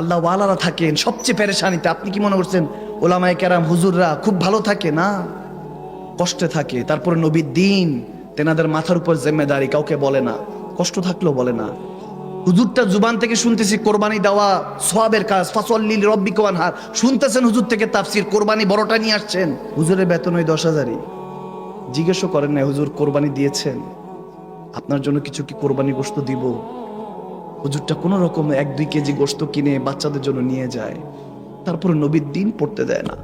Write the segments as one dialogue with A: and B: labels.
A: আল্লাহ ওয়ালারা থাকেন সবচেয়ে পেরেশানিতে। আপনি কি মনে করছেন ওলামায়ে কেরাম হুজুররা খুব ভালো থাকে? না, কষ্টে থাকে। তারপরে নবীর দিন তেনাদের মাথার উপর জিম্মেদারি, কাউকে বলে না, কষ্ট থাকলেও বলে না। হুজুরটা জুবান থেকে শুনতেছি কোরবানি দেওয়া সওয়াবের কাজ, ফাসল্লি লিরাব্বিকা ওয়ানহার। শুনতেছেন হুজুর থেকে তাফসীর, কোরবানি বড়টা নিয়ে আসছেন। হুজুরের বেতন ওই 10,000-ই। জিজ্ঞেসও করেন না হুজুর কোরবানি দিয়েছেন, আপনার জন্য কিছু কি কোরবানি গোশত দিব? হুজুরটা কোনো রকম 1-2 কেজি গোশত কিনে বাচ্চাদের জন্য নিয়ে যায়। তারপরে নবীর দিন পড়তে দেয় না।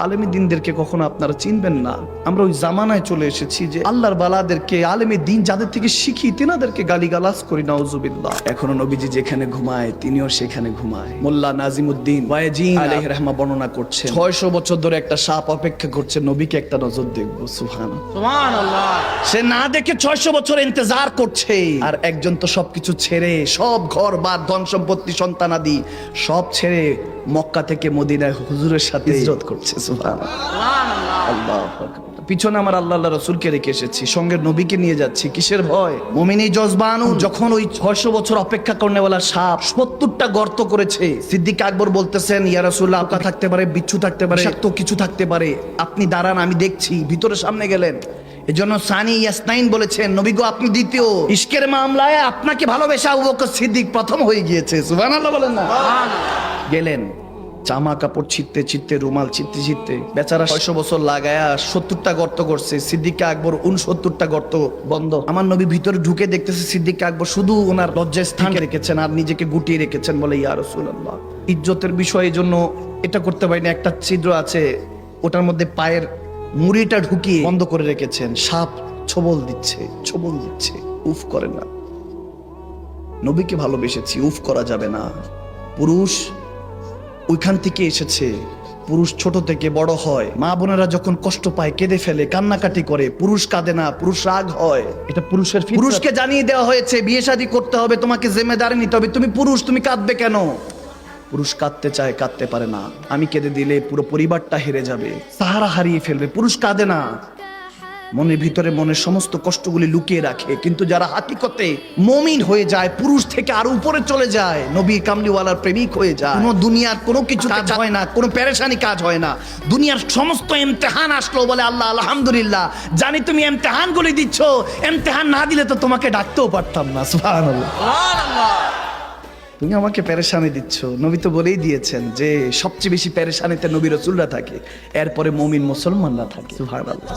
A: আলেমী দিনদেরকে কখনো আপনারা চিনবেন না। আমরা ওই জামানায় চলে এসেছি যে আল্লাহর বালাদেরকে, আলেমী দিন যাদের থেকে শিখি তেনাদেরকে গালিগালাজ করি, নাউজুবিল্লাহ। এখনো নবীজি যেখানে ঘুমায় তিনিও সেখানে ঘুমায়। মোল্লা নাজিমুদ্দিন ওয়াইজিন আলাইহির রাহমা বর্ণনা করছে 600 বছর ধরে একটা সাপ অপেক্ষা করছে নবীকে একটা নজর দেখবো। সুবহানাল্লাহ। সে না দেখে 600 বছর ইন্তজার করছে। আর একজন তো সবকিছু ছেড়ে, সব ঘর বাদ, ধন সম্পত্তি, সন্তানাদি সব ছেড়ে মক্কা থেকে মদিনায় হুজুরের সাথে হিজরত করছে। সুবহানাল্লাহ। আল্লাহু আকবার। পিছনে আমার আল্লাহ রাসূলকে রেখে এসেছি, সঙ্গে নবীকে নিয়ে যাচ্ছি। কিসের ভয়? মুমিনী জজবানু। যখন ওই 600 বছর অপেক্ষা করনেওয়ালা সাপ 70টা গর্ত করেছে, সিদ্দিক আকবর বলতেছেন ইয়া রাসূলুল্লাহ, পোকা থাকতে পারে, বিচ্ছু থাকতে পারে, বিষাক্ত কিছু থাকতে পারে, আপনি দাঁড়ান আমি দেখছি। ভিতরে সামনে গেলেন। এজন্য সানি ইয়াসনাইন বলেছেন নবী গো আপনি দ্বিতীয়। ইশকের মামলায় আপনাকে ভালোবেসে আবু বকর সিদ্দিক প্রথম হয়ে গিয়েছে। সুবহানাল্লাহ বলেন না? গেলেন, জামা কাপড় ছিটতে ছিটতে, রুমাল ছিটতে ছিটতে, বেচারা 600 বছর লাগায়া 70টা গর্ত করছে। সিদ্দিক আকবর 69টা গর্ত বন্ধ। আমার নবী ভিতরে ঢুকে দেখতেছে সিদ্দিক আকবর শুধু ওনার লজ্জায় স্থান রেখেছেন আর নিজেকে গুটিয়ে রেখেছেন। বলে ইয়া রাসূলুল্লাহ, ইজ্জতের বিষয়, এই জন্য এটা করতে পারিনি। একটা ছিদ্র আছে, ওটার মধ্যে পায়ের মুড়িটা ঢুকিয়ে বন্ধ করে রেখেছেন। সাপ ছোবল দিচ্ছে, ছোবল দিচ্ছে, উফ করে না। নবীকে ভালোবেসেছি, উফ করা যাবে না। পুরুষ ওইখান থেকে এসেছে, পুরুষ ছোট থেকে বড় হয়। মা বোনেরা যখন কষ্ট পায় কেঁদে ফেলে, কান্নাকাটি করে। পুরুষ কাঁদে না, পুরুষ রাগ হয়। এটা পুরুষের ফিতরত। পুরুষকে জানিয়ে দেওয়া হয়েছে বিয়ে শাদী করতে হবে, তোমাকে জিম্মেদারি নিতে হবে। তুমি পুরুষ, তুমি কাঁদবে কেন? পুরুষ কাঁদতে চায়, কাঁদতে পারে না। আমি কেঁদে দিলে পুরো পরিবারটা হেরে যাবে, সাহারা হারিয়ে ফেলবে। পুরুষ কাঁদে না, মনের ভিতরে মনের সমস্ত কষ্টগুলি লুকিয়ে রাখে। কিন্তু যারা হাকিকতে মুমিন হয়ে যায়, পুরুষ থেকে আরো উপরে চলে যায়, নবী কামলিওয়ালার প্রেমিক হয়ে যায়, কোনো দুনিয়ার কোনো কিছু কাজ হয় না, কোনো পেরেশানি কাজ হয় না। দুনিয়ার সমস্ত ইমতিহান আসলো, বলে আল্লাহ আলহামদুলিল্লাহ, জানি তুমি ইমতিহানগুলি দিচ্ছ, ইমতিহান না দিলে তো তোমাকে ডাকতেও পারতাম না। সুবহানাল্লাহ। তুমি আমাকে পেরেশানি দিচ্ছ। নবী তো বলেই দিয়েছেন যে সবচেয়ে বেশি পেরেশানিতে নবী রাসূলরা থাকে, এরপরে মুমিন মুসলমানরা থাকে। সুবহানাল্লাহ।